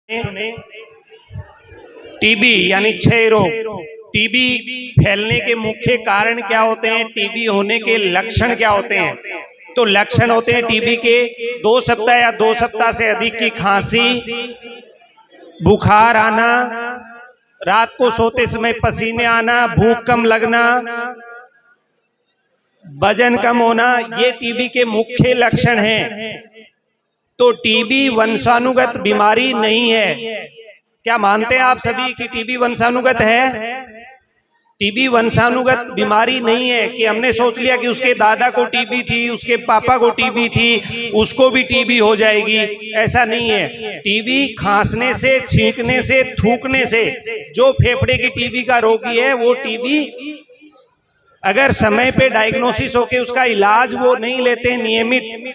सुने टीबी यानी क्षय रोग। टीबी फैलने के मुख्य कारण क्या होते हैं, टीबी होने के लक्षण क्या होते हैं? तो लक्षण होते हैं टीबी के 2 सप्ताह या 2 सप्ताह से अधिक की खांसी, बुखार आना, रात को सोते समय पसीने आना, भूख कम लगना, वजन कम होना, ये टीबी के मुख्य लक्षण हैं। तो टीबी वंशानुगत बीमारी नहीं है। क्या मानते हैं आप सभी कि टीबी वंशानुगत है? टीबी वंशानुगत बीमारी नहीं है कि हमने सोच लिया कि उसके दादा को टीबी थी, उसके पापा को टीबी थी, उसको भी टीबी हो जाएगी। ऐसा नहीं है। टीबी खांसने से, छींकने से, थूकने से जो फेफड़े की टीबी का रोगी है वो टीबी अगर समय पे डायग्नोसिस होके उसका इलाज वो नहीं लेते नियमित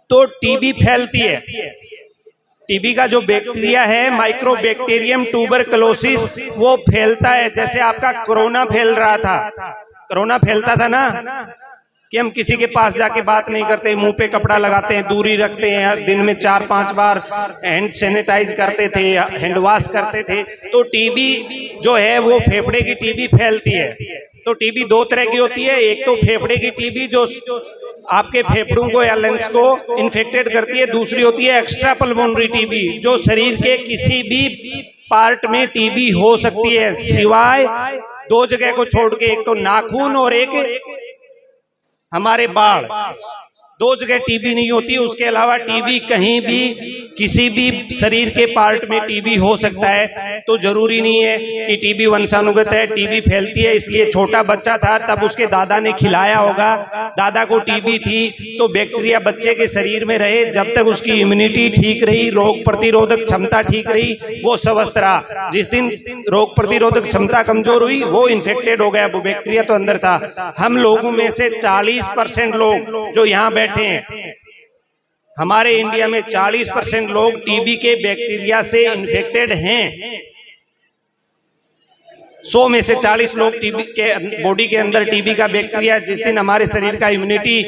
तो टीबी फैलती है। टीबी का जो बैक्टीरिया है माइक्रोबैक्टीरियम ट्यूबरकुलोसिस वो फैलता है। जैसे आपका कोरोना फैल रहा था, कोरोना फैलता था ना कि हम किसी के पास जाके बात नहीं करते, मुंह पे कपड़ा लगाते हैं, दूरी रखते हैं, दिन में 4-5 बार हैंड सैनिटाइज करते थे, हैंड वॉश करते थे। तो टीबी जो है वो फेफड़े की टीबी फैलती है। तो टीबी 2 तरह की होती है। एक तो फेफड़े की टीबी जो आपके फेफड़ों को या लंग्स को इन्फेक्टेड करती है, दूसरी होती है एक्स्ट्रा पल्मोनरी टीबी जो शरीर के किसी भी पार्ट में टीबी हो सकती है, सिवाय 2 जगह को छोड़ के, एक तो नाखून और एक हमारे बाल। 2 जगह टीबी नहीं होती, उसके अलावा टीबी कहीं भी किसी भी शरीर के पार्ट में टीबी हो सकता है। तो जरूरी नहीं है कि टीबी वंशानुगत है। टीबी फैलती है इसलिए छोटा बच्चा था तब उसके दादा ने खिलाया होगा, दादा को टीबी थी तो बैक्टीरिया बच्चे के शरीर में रहे, जब तक उसकी इम्यूनिटी ठीक रही, रोग प्रतिरोधक क्षमता ठीक रही, वो स्वस्थ रहा। जिस दिन रोग प्रतिरोधक क्षमता कमजोर हुई वो इन्फेक्टेड हो गया, वो बैक्टीरिया तो अंदर था। हम लोगों में से 40% लोग जो यहाँ बैठे हैं, हमारे इंडिया में 40% लोग टीबी के बैक्टीरिया से इन्फेक्टेड हैं। 100 में से 40 लोग टीबी के बॉडी के अंदर टीबी का बैक्टीरिया। जिस दिन हमारे शरीर का इम्यूनिटी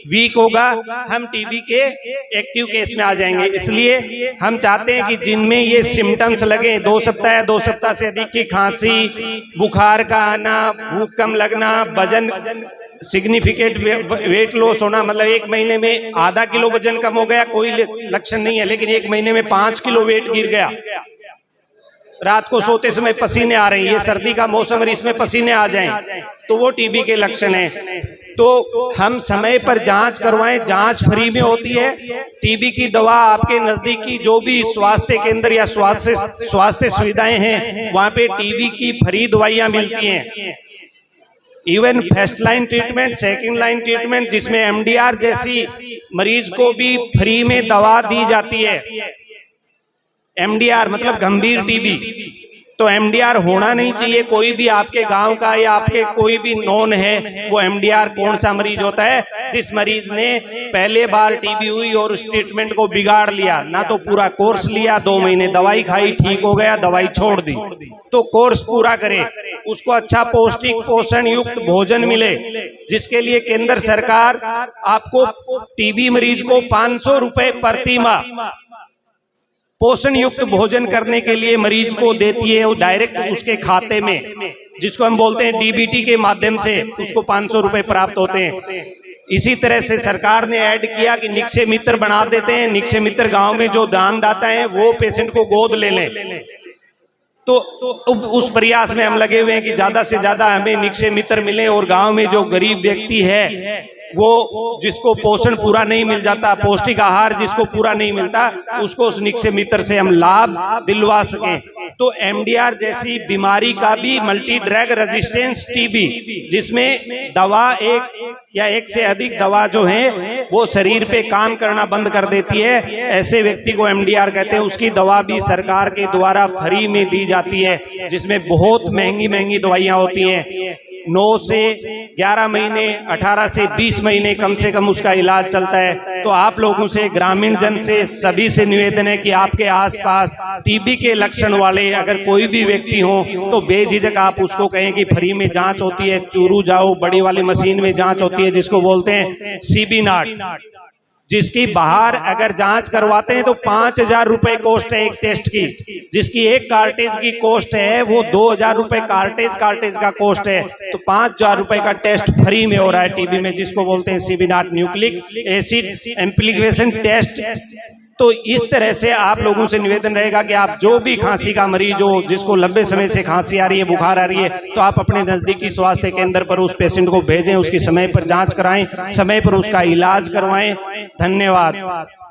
वीक होगा हम टीबी के एक्टिव केस में आ जाएंगे। इसलिए हम चाहते हैं कि जिनमें ये सिम्टम्स लगे, 2 सप्ताह या 2 सप्ताह से अधिक की खांसी, बुखार का आना, भूख कम लगना, वजन सिग्निफिकेंट वेट लॉस होना, मतलब 1 महीने में आधा किलो वजन कम हो गया, कोई लक्षण नहीं है, लेकिन 1 महीने में 5 किलो वेट गिर गया, रात को सोते समय पसीने आ रहे हैं, ये सर्दी का मौसम और इसमें पसीने आ जाएं तो वो टीबी के लक्षण हैं। तो हम समय पर जांच करवाएं, जांच फ्री में होती है। टीबी की दवा आपके नजदीक की जो भी स्वास्थ्य केंद्र या स्वास्थ्य सुविधाएं हैं वहां पे टीबी की फ्री दवाइयां मिलती हैं। Even first line treatment, second line treatment, जिसमें एमडीआर जैसी मरीज को भी फ्री में दवा दी जाती है। एमडीआर मतलब गंभीर टीबी। तो एमडीआर होना नहीं चाहिए। कोई भी आपके गांव का या आपके कोई भी नॉन है, वो एमडीआर कौन सा मरीज होता है? जिस मरीज ने पहले बार टीबी हुई और उस ट्रीटमेंट को बिगाड़ लिया, ना तो पूरा कोर्स लिया, 2 महीने दवाई खाई, ठीक हो गया, दवाई छोड़ दी। तो कोर्स पूरा करे, उसको अच्छा पौष्टिक पोषण युक्त भोजन मिले, जिसके लिए केंद्र सरकार आपको टीबी मरीज को 500 रुपए प्रति माह पोषण युक्त भोजन करने के लिए मरीज को देती है, वो डायरेक्ट उसके खाते में, जिसको हम बोलते हैं डीबीटी के माध्यम से उसको 500 रुपए प्राप्त होते हैं। इसी तरह से सरकार ने ऐड किया कि निक्षय मित्र बना देते हैं। निक्षय मित्र गांव में जो दानदाता है वो पेशेंट को गोद ले लें। तो उस प्रयास में हम लगे हुए हैं कि ज्यादा से ज्यादा हमें निक्षय मित्र मिले और गांव में जो गरीब व्यक्ति है, वो जिसको पोषण पूरा नहीं मिल जाता, पौष्टिक आहार जिसको पूरा नहीं मिलता, उसको उस निक्षय मित्र से हम लाभ दिलवा सकें। तो एमडीआर जैसी बीमारी का भी मल्टी ड्रग रेजिस्टेंस टीबी, जिसमें दवा एक या एक से अधिक दवा जो है वो शरीर पे काम करना बंद कर देती है, ऐसे व्यक्ति को एमडीआर कहते हैं। उसकी दवा भी सरकार के द्वारा फ्री में दी जाती है, जिसमें बहुत महंगी महंगी दवाइयां होती हैं। 9 से 11 महीने, 18 से 20 महीने कम से कम उसका इलाज चलता है। तो आप लोगों से, ग्रामीण जन से, सभी से निवेदन है कि आपके आसपास टीबी के लक्षण वाले अगर कोई भी व्यक्ति हो तो बेझिझक आप उसको कहें कि फ्री में जांच होती है, चूरू जाओ, बड़ी वाली मशीन में जांच होती है जिसको बोलते हैं सीबी नाट। जिसकी बाहर अगर जांच करवाते हैं तो 5,000 रुपए कॉस्ट है एक टेस्ट की, जिसकी एक कार्टेज की कॉस्ट है वो 2,000 रुपए कार्टेज का कॉस्ट है, तो 5,000 रुपए का टेस्ट फ्री में हो रहा है टीबी में, जिसको बोलते हैं CB0 nucleic acid amplification test. तो इस तरह से आप लोगों से निवेदन रहेगा कि आप जो भी खांसी का मरीज हो, जिसको लंबे समय से खांसी आ रही है, बुखार आ रही है, तो आप अपने नजदीकी स्वास्थ्य केंद्र पर उस पेशेंट को भेजें, उसकी समय पर जांच कराएं, समय पर उसका इलाज करवाएं। धन्यवाद।